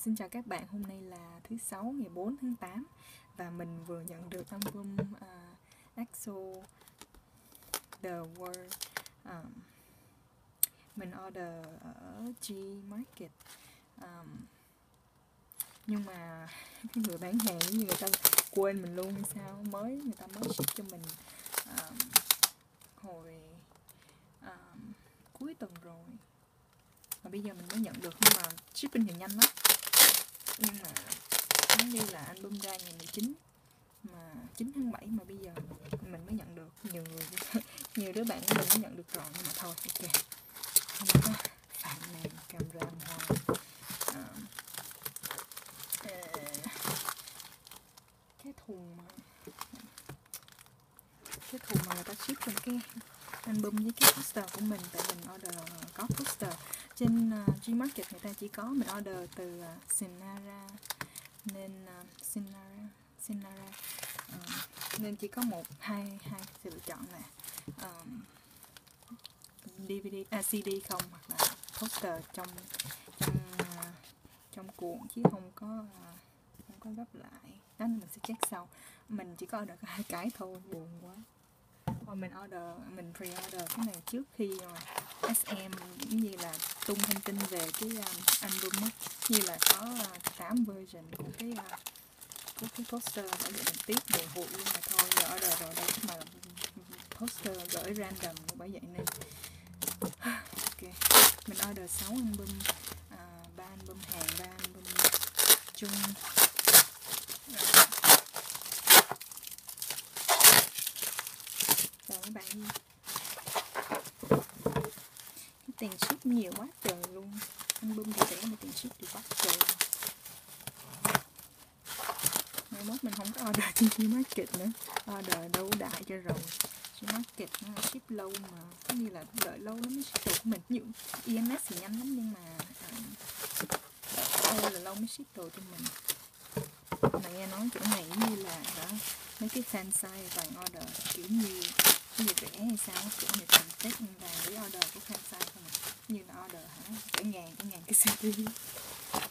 Xin chào các bạn, hôm nay là thứ Sáu ngày 4 tháng 8 và mình vừa nhận được album EXO The World. Mình order ở G Market, nhưng mà cái người bán hàng như người ta quên mình luôn hay sao, người ta mới ship cho mình hồi cuối tuần rồi, và bây giờ mình mới nhận được. Nhưng mà shipping thì nhanh lắm, nhưng mà giống như là album ra ngày 19 mà 9 tháng 7 mà bây giờ mình mới nhận được. Nhiều đứa bạn của mình mới nhận được rồi, nhưng mà thôi, ok, không có phàn nàn camera hoài. Cái thùng mà người ta ship trong cái album với cái poster của mình, tại mình order có poster trên Gmarket, người ta chỉ có, mình order từ Sinara nên nên chỉ có hai sự lựa chọn là CD không, hoặc là poster trong cuộn, chứ không có gấp lại. Đó, mình sẽ check sau. Mình chỉ có order có 2 cái thôi, buồn quá. Rồi mình pre-order cái này trước khi SM cũng như là tung thông tin về cái album á, như là có 8 version của cái poster, bởi vậy mình tiếc mùi hụi luôn, mà thôi giờ order rồi đây, mà poster gửi random, bởi vậy nên ok. Mình order 6 album, 3 album Hàn, 3 album Trung. Rồi các bạn, cái tiền ship nhiều quá trời luôn. Album thì rẻ mà tiền ship thì quá trời. Mai mốt mình không có order trên Gmarket nữa, order đâu đại cho rồi. Gmarket nó ship lâu mà, có như là đợi lâu lắm mới ship đồ của mình. Ví dụ EMS thì nhanh lắm, nhưng mà đợi là lâu mới ship đồ cho mình. Mà nghe nói chỗ này như là đó, mấy cái fan site toàn order kiểu như rẻ hay sao, chỗ này toàn test vàng với order của fan site không à. Như là order cả ngàn cái CD.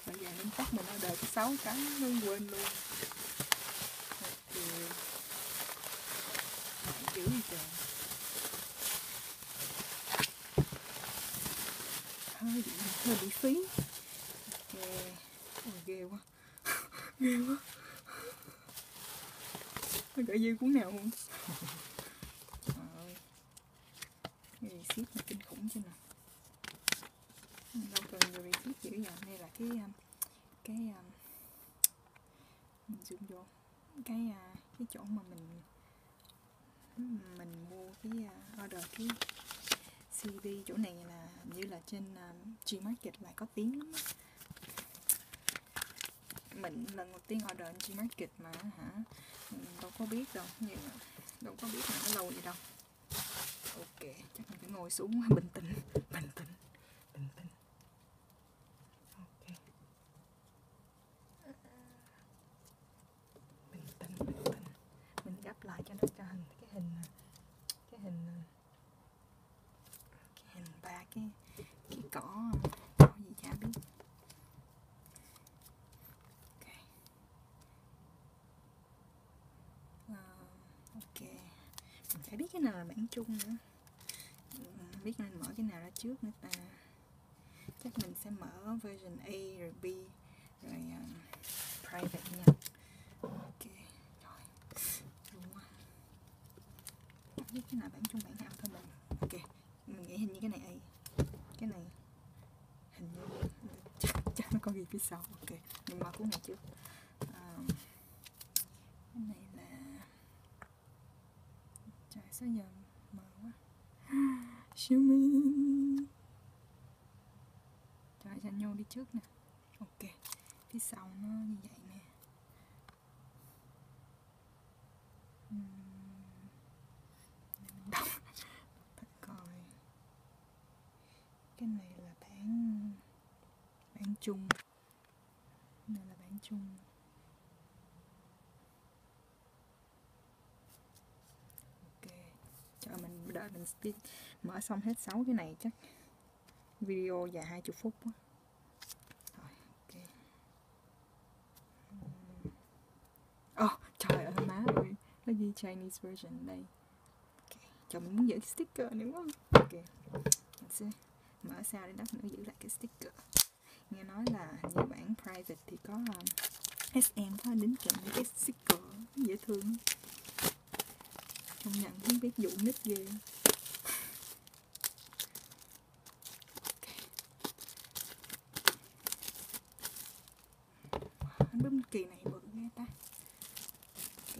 Bây giờ nên tóc mình order có 6 cái nên quên luôn. Thì dữ gì trời, hơi bị phí. Ok, ghê quá. Ghê quá. Nó gửi dư cuốn nào không? Trời ơi, cái receipt này kinh khủng chứ nào. Đâu cần nhiều receipt dữ vậy. Đây là cái mình zoom vô cái chỗ mà mình mua cái order cái CD. Chỗ này là như là trên Gmarket là có tiếng lắm á. Mình lần đầu tiên order trên Gmarket mà mình đâu có biết đâu, nhưng mà đâu có biết là nó lâu vậy đâu. Ok, chắc mình phải ngồi xuống bình tĩnh. Ok, bình tĩnh. Mình gấp lại cho nó cho cái hình ba cái cỏ gì chả biết. Ok, mình phải biết cái nào là bản chung nữa, biết nên mở cái nào ra trước nữa ta. Chắc mình sẽ mở version A rồi B rồi private nha. Ok, rồi không biết cái nào bản chung bản hao thôi mình. Ok, mình nghĩ hình như cái này A, cái này hình như chắc nó có ghi phía sau. Ok, mình mở cuốn này trước. Cái này là, trời sao giờ mờ quá. Xiaomi. Trời, Danh Nhô đi trước nè. Ok, phía sau nó như vậy nè. Mình đọc coi. Cái này là bản chung. Này là bản chung. Ok, chờ mình đợi mình mở xong hết 6 cái này chắc video dài 20 phút quá. Rồi, ok. có ghi Chinese version đây. Okay. Chồng mình muốn giữ cái sticker nữa quá. Ok, mình sẽ mở sao để lát nữa giữ lại cái sticker. Nghe nói là như bản private thì có SM có đính kèm với cái sticker dễ thương. Công nhận không biết dụ nít ghê. Album kỳ này bự ghê ta. Ok.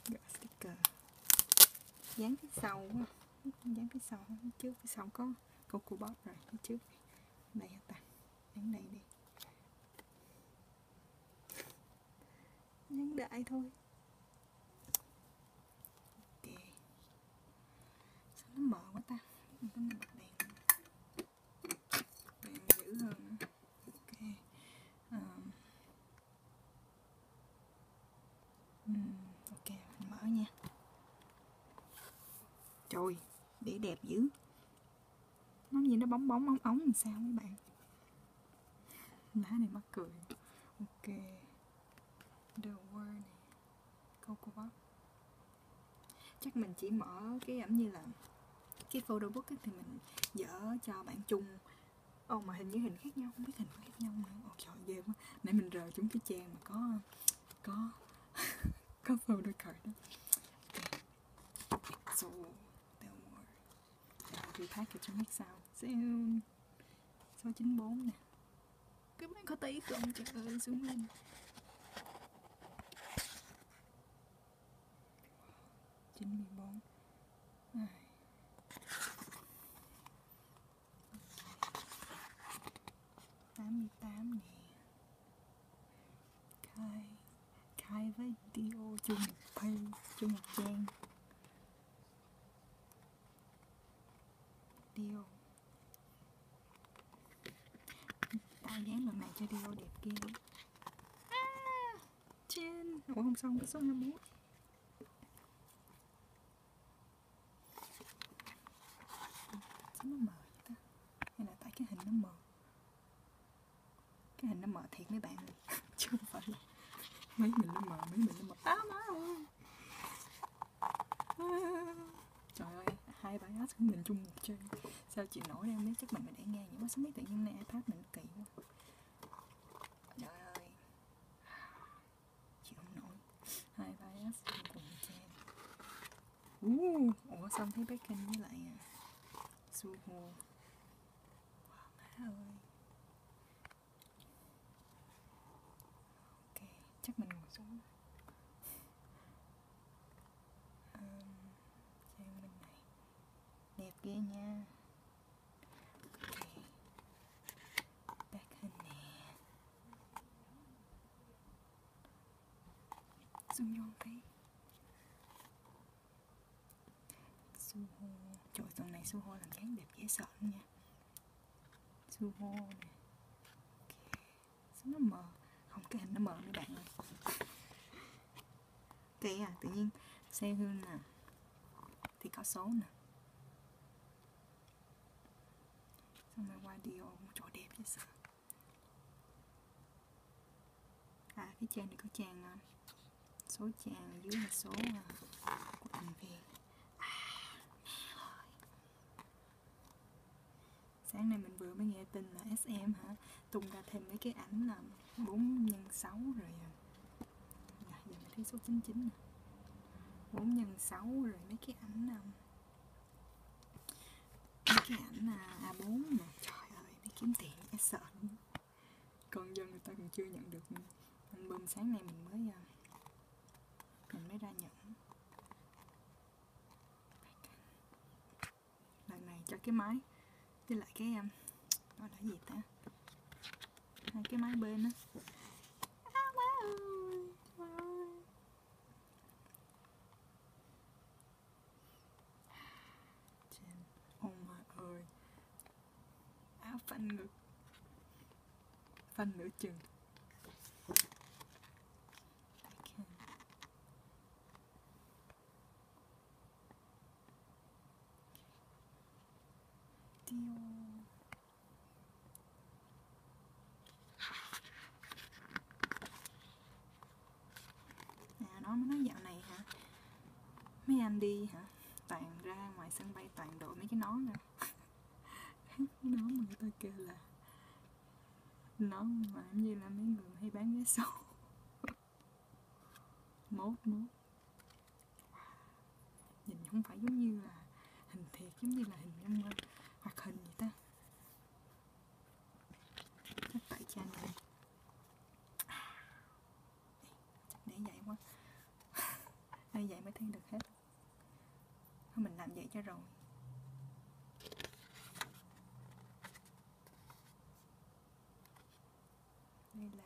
Gỡ sticker. Dán phía sau quá. Dán phía sau, phía trước, phía sau có Coco Bop rồi, phía trước. Đây hả ta? Dán đây đi. Dán đại thôi. Ok. Sao nó mờ quá ta? Mình có nên bật đèn. Đèn dữ hơn. Ok. Ok, mình mở nha. Trời, để đẹp dữ. Nó gì nó bóng bóng ống ống làm sao mấy bạn. Lá này mắc cười. Ok. The Word này. Coco Bop. Chắc mình chỉ mở cái như là cái photo book thì mình dở cho bạn chung. Mà hình như hình khác nhau, không biết hình khác nhau nữa. Trời ghê quá. Nãy mình rờ chúng cái trang mà có có photo card đó. Okay. So, The Word. Repackage trong next sao. Soon. 694 nè. Các bạn có tí không? Trời ơi, xuống lên. Chín mươi bốn. 88 nè. Khai với Dio chung một page, chung một trang. Dio. Tao dán lần này cho Dio đẹp kia. Trên. Ủa không xong cái số 21. Sao nó mờ vậy ta? Hay là tại cái hình nó mờ? Cái hình nó mờ thiệt mấy bạn ơi. Chứ không phải là mấy mình nó mờ. Má ơi. Trời ơi, hai bài hát của mình chung một chơi. Sao chị nổi đây không biết, chắc mình phải để nghe những quá. Sao biết tự nhiên này iPad mình kỳ quá. Trời ơi, chị không nổi. Hai bài hát cùng chơi. Ủa xong thấy Bacon với lại Suho. Wow, má ơi. Ok, chắc mình ngồi xuống. Trang bên này đẹp ghê nha. Ok, Bacon nè. Zoom vô thấy Suho. Trời, tuần này Suho làm dáng đẹp dễ sợ luôn nha. Suho nè. Ok, sao nó mờ? Không, cái hình nó mờ mấy bạn ơi. Ok tự nhiên Sehun nè thì có số nè. Xong rồi qua Dio, chỗ đẹp dễ sợ. Cái trang này có trang số trang dưới là số của thành viên. Sáng nay mình vừa mới nghe tin là SM tung ra thêm mấy cái ảnh là 4x6 rồi. Giờ mình thấy số 99 nè. 4x6 rồi mấy cái ảnh A4 nè. Trời ơi, đi kiếm tiền e sợ. Con dân người ta còn chưa nhận được album. Sáng nay mình mới ra nhận. Lần này cho cái máy với lại cái đó là gì ta, hai cái máy bên á. Má ơi, oh my ơi, áo phanh ngực, phanh nửa chừng. Candy hả? Toàn ra ngoài sân bay toàn đội mấy cái nón nè. Nón mà người ta kêu là nón mà như là mấy người hay bán vé số. Mốt nhìn không phải giống như là hình thiệt, giống như là hình trong hoạt hình vậy ta. Chắc tại trang này chắc để vậy quá. Đây vậy mới thấy được hết. Thôi mình làm vậy cho rồi. Đây là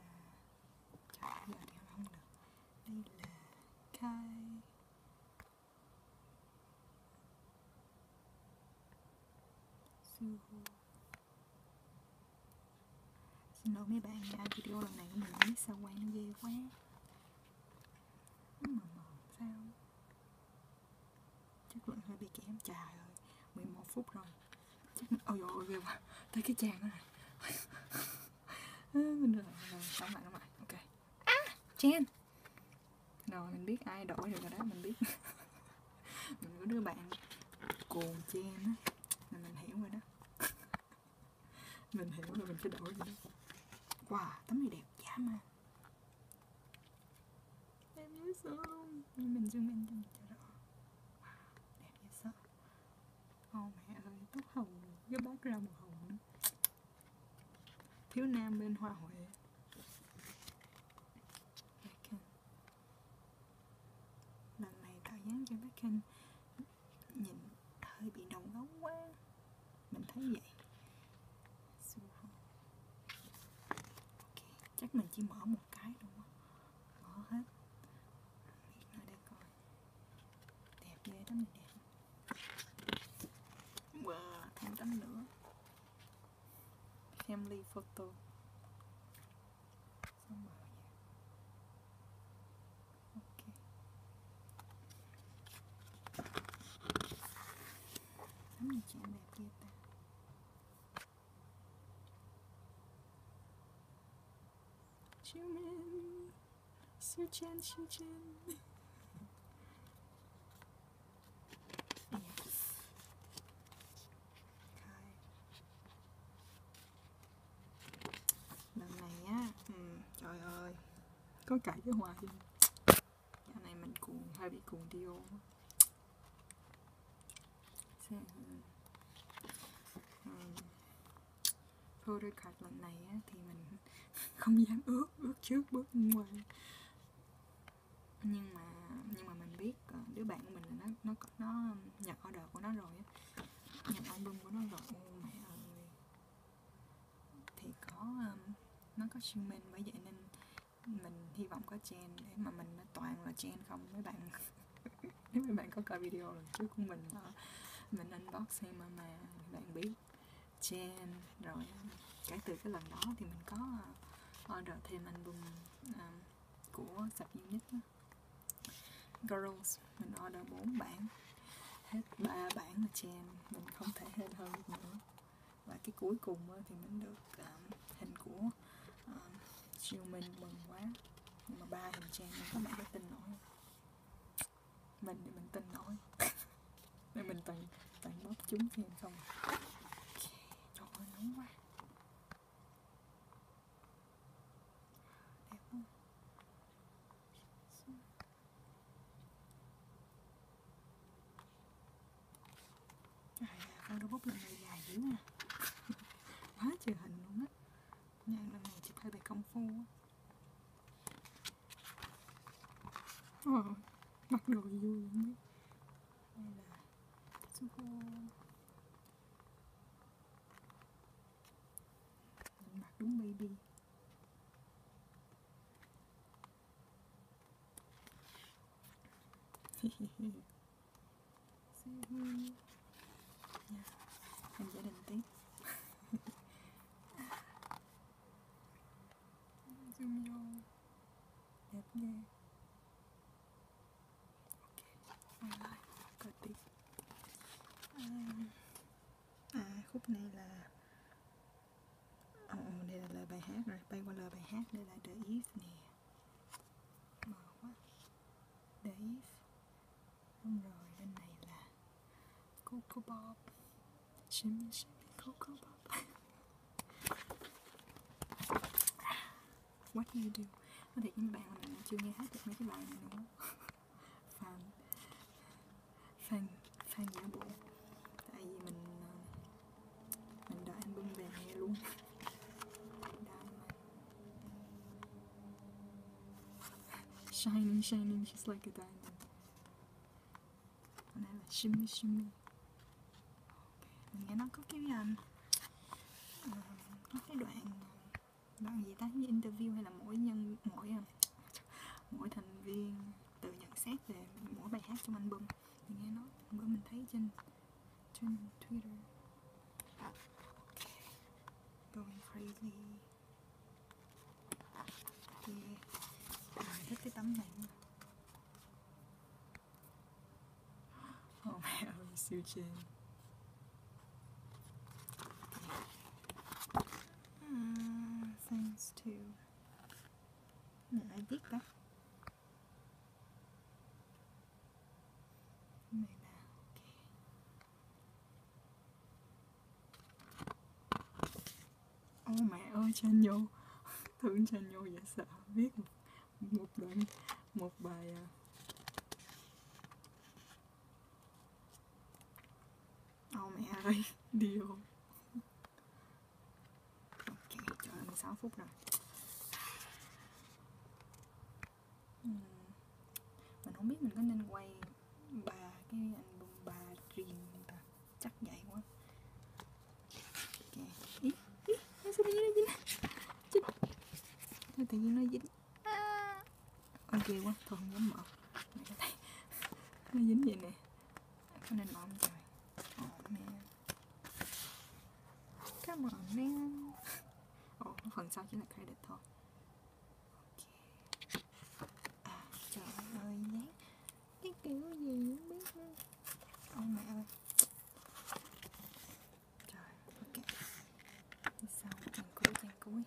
trời, giờ thì không được. Đây là Kai Suho. Xin lỗi mấy bạn nha, video lần này của mình biết sao quay nó ghê quá. Nó mờ sao? Chất lượng hơi bị kém. Trời ơi, 11 phút rồi. Chắc ôi dồi ôi ghê quá. Tới cái trang đó rồi. Mình rồi, xong lại. Ok. Chen. Rồi mình biết ai đổi được rồi đó, mình biết. Mình có đứa bạn cuồng Chen á, mình hiểu rồi đó. Mình hiểu rồi, mình phải đổi rồi đó. Wow, tấm này đẹp dã mà. Em nhớ sao không? Mình zoom in cho rõ. Wow, đẹp dễ sợ. Ô mẹ ơi, tóc hồng, cái background màu hồng nữa. Thiếu nam bên hoa huệ. Lần này tạo dáng cho Beckham nhìn hơi bị đầu gấu quá. Mình thấy vậy. Okay. Chắc mình chỉ mở một cái thôi á. Mở hết. Viết lại đây coi. Đẹp ghê, tấm này đẹp. Wow, thêm tấm nữa. Family photo. Xong rồi. Ok. Tấm này chạm đẹp ghê ta. Chumin, Suchan. Lần này á, trời ơi, có cãi với Hoài. Dạo này mình hơi bị cuồng Dio. Photocard lần này á, thì mình không dám ước trước bước ngoài. Nhưng mà mình biết đứa bạn của mình là nó nhận order của nó rồi á, nhận album của nó rồi. Ô mẹ ơi, thì nó có streaming, bởi vậy nên mình hy vọng có Chen, để mà mình toàn là Chen không. Mấy bạn nếu mấy bạn có coi video lần trước của mình unbox hay mà bạn biết Chen rồi. Kể từ cái lần đó thì mình có order thêm album của Sub Unit đó. Girls mình order 4 bản, hết 3 bản là Chen, mình không thể hết hơn được nữa. Và cái cuối cùng thì mình được hình của Xiaomin, mừng quá. Nhưng mà 3 hình Chen nên các bạn có tin nổi. Mình thì mình tin nổi. Nên mình toàn bóp trúng Chen không. Trời ơi, nóng quá. Đẹp không? Trời ơi, photobook lần này dài dữ à. Quá trời hình luôn á. Lần này chụp hơi bị công phu á. Mặc đồ gì vui không biết. Đây là Suho. Mình mặc đúng baby. Hình gia đình tí. Zoom vô. Đẹp ghê. Ok, quay lại coi tiếp. Khúc này là đây là lời bài hát rồi. Bay qua lời bài hát. Đây là The Eve nè. Mờ quá. The Eve. Xong rồi Shimmy shimmy Coco Pop. What do you do? Nói thiệt với mấy bạn là mình chưa nghe hết được mấy cái bài này nữa. Fan giả bộ. Tại vì mình đợi album về nghe luôn. Shining, shining just like a diamond. Còn đây là shimmy shimmy. Mình nghe nó có cái có cái đoạn gì ta, như interview hay là mỗi thành viên tự nhận xét về mỗi bài hát trong album. Mình nghe nó bữa mình thấy trên Twitter. Okay. Going crazy. Yeah. Thích cái tấm này nữa. Oh mẹ ơi, siêu trên. Thanks to. Này ai viết ta? Này là ok. Oh mẹ ơi, Chanyo. Thương Chanyo dễ sợ. Viết một bài oh mẹ ơi, điều. Ok, trời ơi, 16 phút rồi. Mình không biết mình có nên quay 3 cái album 3 riêng không ta? Chắc vậy quá. Ok. Ý, sao tự nhiên nó dính? Sao tự nhiên nó dính? Ok quá, thôi không dám mở. Mày có thấy nó dính vậy nè. Có nên mở không trời? Oh man. Come on man. Phần sau chỉ là credit thôi. Trời ơi, nhát cái kiểu gì không biết nữa. Ông mẹ ơi. Trời, ok. Đi sau, trang cuối.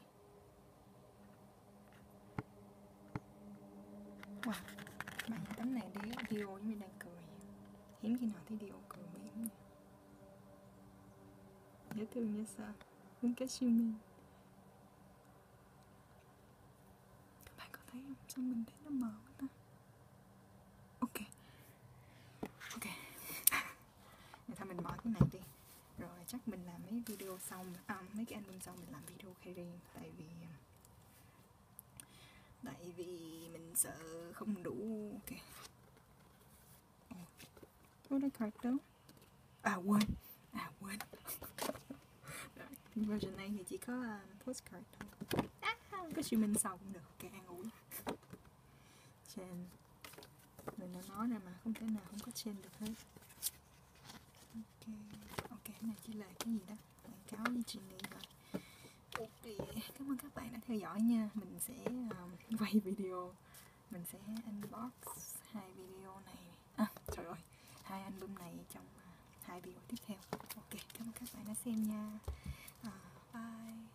Wow, bạn tấm này đi Dio giống như đang cười. Hiếm khi nào thấy Dio cười mỉm nha. Dễ thương như sao. Muốn cái siêu mi. Bạn có thấy không? Sao mình thấy nó mờ quá ta? Ok. Vậy thôi mình bỏ cái này đi. Rồi chắc mình làm mấy video sau, mấy cái album sau mình làm video khai riêng. Tại vì mình sợ không đủ. Ok. Có cái card đâu? Quên. Version này thì chỉ có postcard thôi. Có streaming sau cũng được, ok, an ủi. Trên mình đã nói ra mà không thể nào không có trên được hết. Ok, này chỉ là cái gì đó quảng cáo với Genie thôi. Ok, cảm ơn các bạn đã theo dõi nha. Mình sẽ quay video, mình sẽ unbox 2 video này. Trời ơi, 2 album này trong 2 video tiếp theo. Ok, cảm ơn các bạn đã xem nha. Bye.